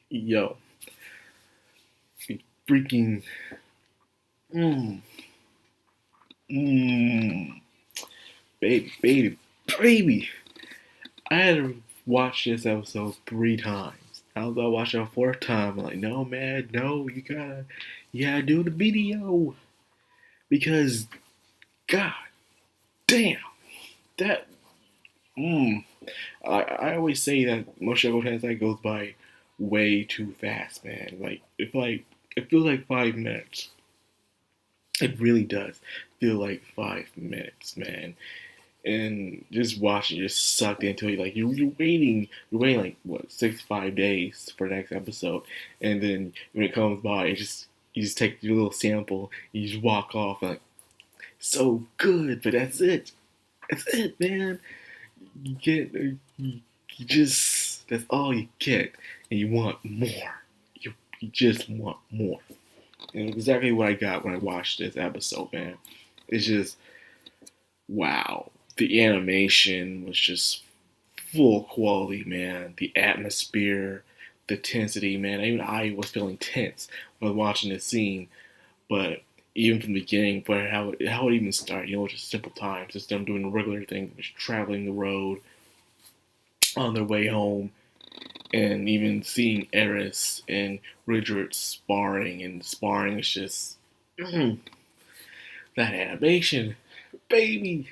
Yo, freaking, mmm, mmm, baby. I had to watch this episode 3 times. I was about to watch it a fourth time. I'm like, no, man, no, you gotta do the video because, god damn, that, mmm. I always say that Mushoku Tensei goes by way too fast, man. It feels like 5 minutes. It really does feel like 5 minutes, man. And just watching, just sucked into it. Like you're waiting like what 5 days for the next episode, and then when it comes by, you just take your little sample, you just walk off like so good, but that's it, man. You get you just that's all you get, and you want more. You just want more, and exactly what I got when I watched this episode, man. It's just wow. The animation was just full quality, man. The atmosphere, the tensity, man. Even I was feeling tense when I was watching this scene. But even from the beginning, but how it even started, just simple times, just them doing the regular thing, just traveling the road on their way home, and even seeing Eris and Richard sparring is just that animation, baby,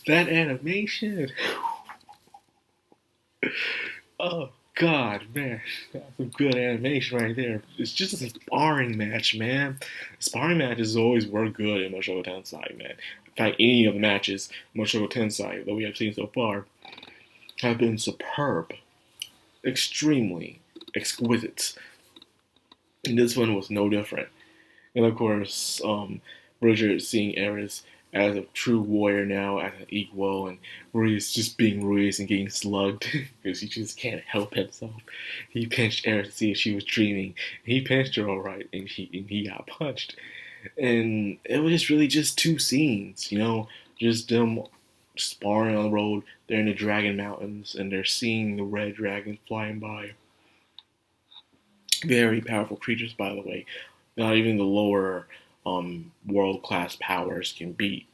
that animation. Oh God, man, that's some good animation right there. It's just a sparring match, man. Sparring matches always work good in Mushoku Tensei, man. In fact, any of the matches in Mushoku Tensei that we have seen so far have been superb, extremely exquisite, and this one was no different. And of course, Richard seeing Eris as a true warrior now, as an equal, and Ruiz just being Ruiz and getting slugged because he just can't help himself. He pinched Eris to see if she was dreaming. He pinched her all right, and he got punched. And it was just really just two scenes, just them sparring on the road. They're in the Dragon Mountains, and they're seeing the red dragons flying by. Very powerful creatures, by the way. Not even the lower world class powers can beat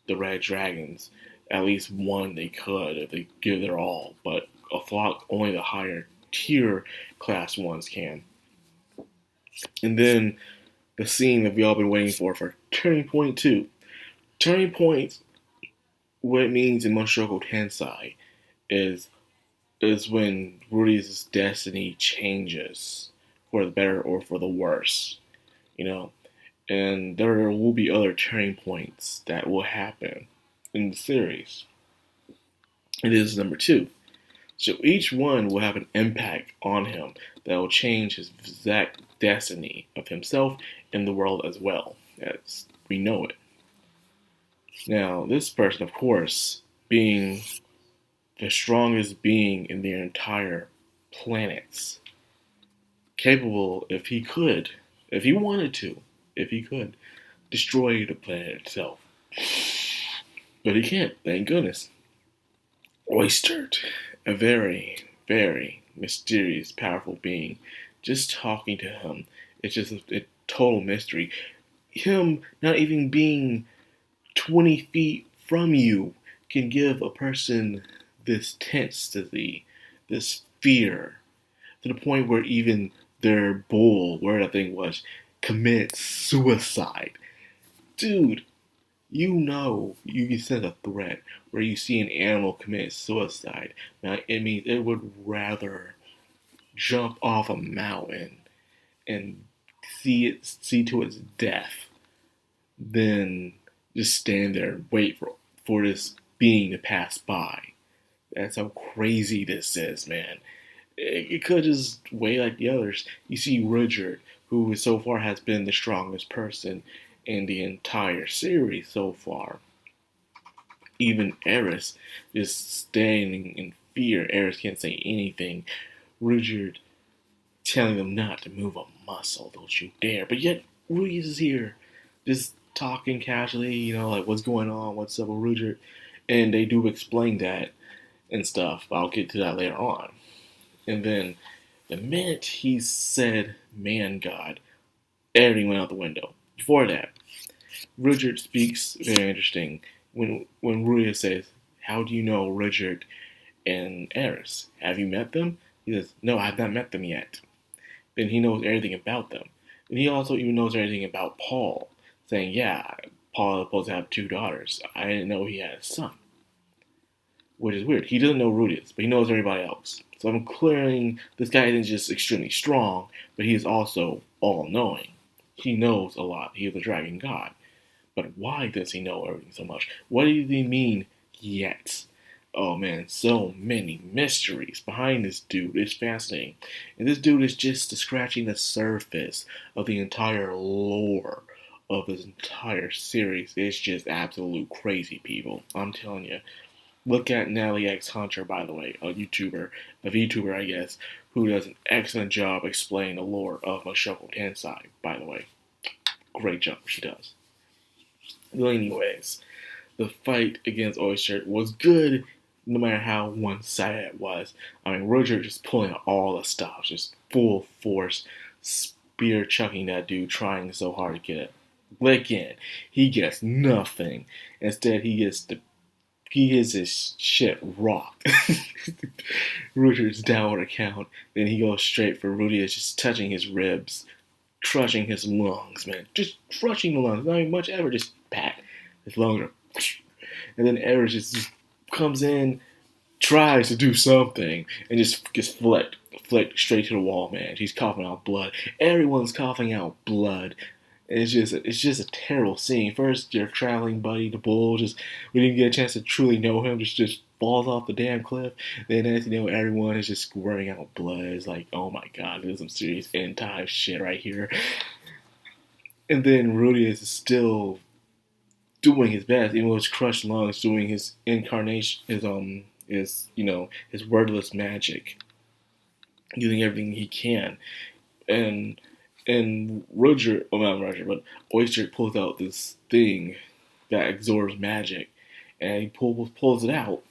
the red dragons. At least one they could if they give their all, but a flock only the higher tier class ones can. And then the scene that we all been waiting for Turning Point 2. Turning Point, what it means in Mushoku Tensei is is when Rudy's destiny changes for the better or for the worse, you know. And there will be other turning points that will happen in the series. It is number 2. So each one will have an impact on him that will change his exact destiny of himself and the world as well, as we know it. Now, this person, of course, being the strongest being in the entire planets, capable, if he wanted to, if he could, destroy the planet itself. But he can't, thank goodness. Oystered, a very, very mysterious, powerful being. Just talking to him, it's just a total mystery. Him not even being 20 feet from you can give a person this tensity, this fear, to the point where even their bull, where that thing was, commits suicide. Dude, you can sense a threat where you see an animal commit suicide. Now, it means it would rather jump off a mountain and see to its death than just stand there and wait for this being to pass by. That's how crazy this is, man. It could just wait like the others. You see Richard, who so far has been the strongest person in the entire series so far. Even Eris is standing in fear. Eris can't say anything. Richard telling them not to move a muscle, don't you dare. But yet, Ruiz is here, just talking casually, like what's going on, what's up with Richard. And they do explain that and stuff. I'll get to that later on. And then The minute he said man god, everything went out the window. Before that, Richard speaks very interesting. When Ruya says, "How do you know Richard and Eris? Have you met them?" He says, "No, I have not met them yet." Then he knows everything about them. And he also even knows everything about Paul, saying, "Yeah, Paul is supposed to have 2 daughters. I didn't know he had a son." Which is weird. He doesn't know Rudius, but he knows everybody else. So I'm clearing this guy isn't just extremely strong, but he is also all-knowing. He knows a lot. He is a dragon god. But why does he know everything so much? What does he mean yet? Oh man, so many mysteries behind this dude. It's fascinating. And this dude is just scratching the surface of the entire lore of this entire series. It's just absolute crazy, people. I'm telling you. Look at Natalie X Hunter, by the way, a VTuber, I guess, who does an excellent job explaining the lore of Mushoku Tensei, by the way. Great job she does. Well, anyways, the fight against Oyster was good, no matter how one-sided it was. I mean, Roger just pulling out all the stops, just full force, spear chucking that dude, trying so hard to get it. Lick in. He gets nothing. Instead, he gets his shit rocked. Ruger's downward count. Then he goes straight for Rudius, just touching his ribs, crushing his lungs, man. Just crushing the lungs. Not even much ever, just pat. His lungs are. And then Eris just comes in, tries to do something, and just gets flicked straight to the wall, man. She's coughing out blood. Everyone's coughing out blood. It's just a terrible scene. First, your traveling buddy, the bull, we didn't get a chance to truly know him, just falls off the damn cliff. Then, as you know, everyone is just squirting out blood. It's like, oh my god, this is some serious end time shit right here. And then Rudy is still doing his best, even with his crushed lungs, doing his incarnation, his wordless magic, using everything he can, and Oyster pulls out this thing that absorbs magic, and he pulls it out.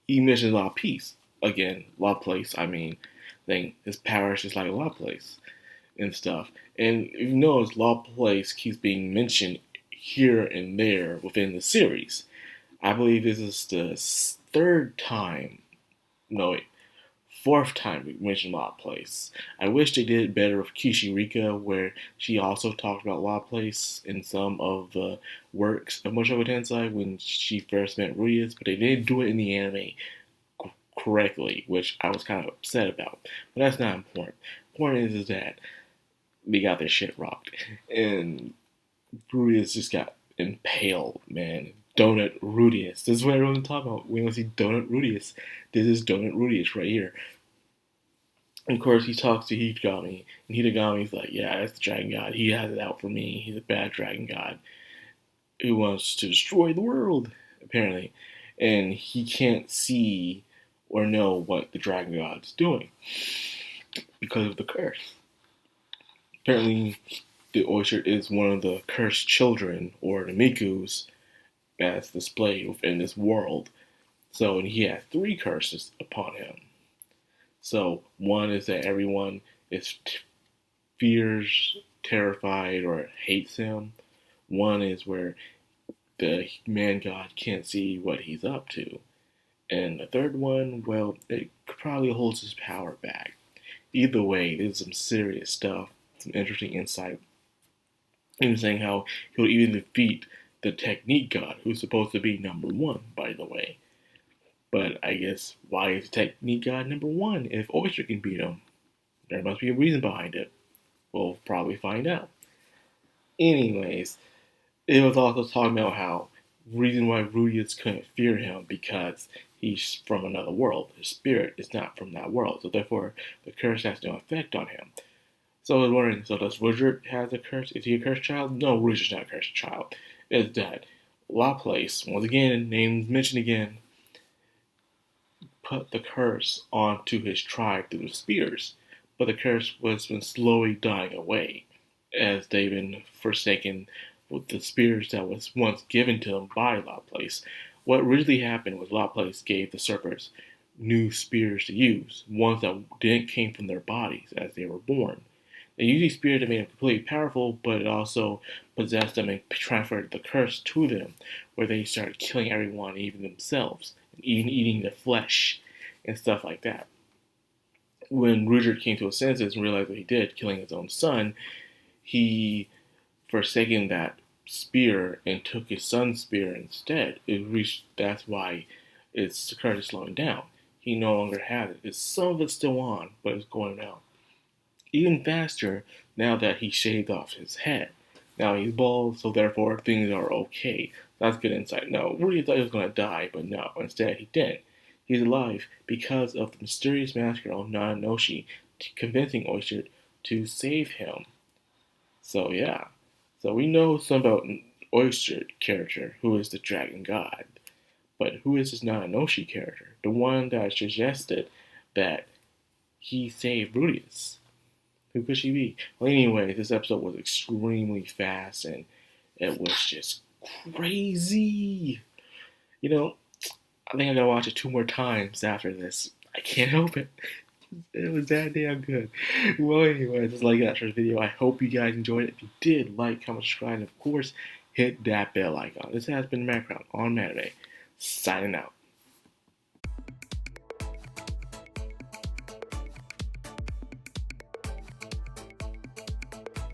He mentions Laplace again, Laplace. I mean, his power is just like Laplace and stuff. And you notice Laplace keeps being mentioned here and there within the series. I believe this is the fourth time we mentioned Laplace. I wish they did it better with Kishirika, where she also talked about Laplace in some of the works of Mushoku Tensei when she first met Rudius, but they didn't do it in the anime correctly, which I was kind of upset about. But that's not important. Important is that they got their shit rocked, and Rudius just got impaled, man. Donut Rudius. This is what everyone's talking about. We want to see Donut Rudius. This is Donut Rudius right here. Of course, he talks to Hitagami, and Hitagami's like, yeah, that's the dragon god. He has it out for me. He's a bad dragon god who wants to destroy the world, apparently. And he can't see or know what the dragon god's doing because of the curse. Apparently, the Oyster is one of the cursed children, or the Mikus, as displayed within this world. So, and he has 3 curses upon him. So, one is that everyone fears, terrified, or hates him. One is where the man god can't see what he's up to. And the third one, well, it probably holds his power back. Either way, there's some serious stuff, some interesting insight. He was saying how he'll even defeat the technique god, who's supposed to be number 1, by the way. But I guess, why is the technique god number 1 if Oyster can beat him? There must be a reason behind it. We'll probably find out. Anyways, it was also talking about how reason why Rudius couldn't fear him because he's from another world. His spirit is not from that world, so therefore the curse has no effect on him. So I was wondering, so does Rudyard have a curse? Is he a cursed child? No, Rudyard's not a cursed child. It's that Laplace, once again, names mentioned again, put the curse onto his tribe through the spears. But the curse was been slowly dying away as they've been forsaken with the spears that was once given to them by Laplace. What really happened was Laplace gave the usurpers new spears to use, ones that didn't came from their bodies as they were born. They used these spears that made them completely powerful, but it also possessed them and transferred the curse to them, where they started killing everyone, even themselves, and even eating the flesh and stuff like that. When Rudyard came to his senses and realized what he did, killing his own son, he forsaken that spear and took his son's spear instead. That's why its current is slowing down. He no longer has it. Some of it's still on, but it's going out even faster now that he shaved off his head. Now he's bald, so therefore things are okay. That's good insight. No, Rudy thought he was going to die, but no, instead he didn't. He's alive because of the mysterious massacre of Nananoshi convincing Oyster to save him. So yeah, so we know some about Oyster character, who is the dragon god. But who is this Nananoshi character? The one that suggested that he saved Rudius. Who could she be? Well, anyway, this episode was extremely fast and it was just crazy. You know, I think I'm gonna watch it 2 more times after this. I can't help it. It was that damn good. Well, anyway, just like that for the video. I hope you guys enjoyed it. If you did, like, comment, subscribe, and of course, hit that bell icon. This has been Madcrownxox on Matinee, signing out.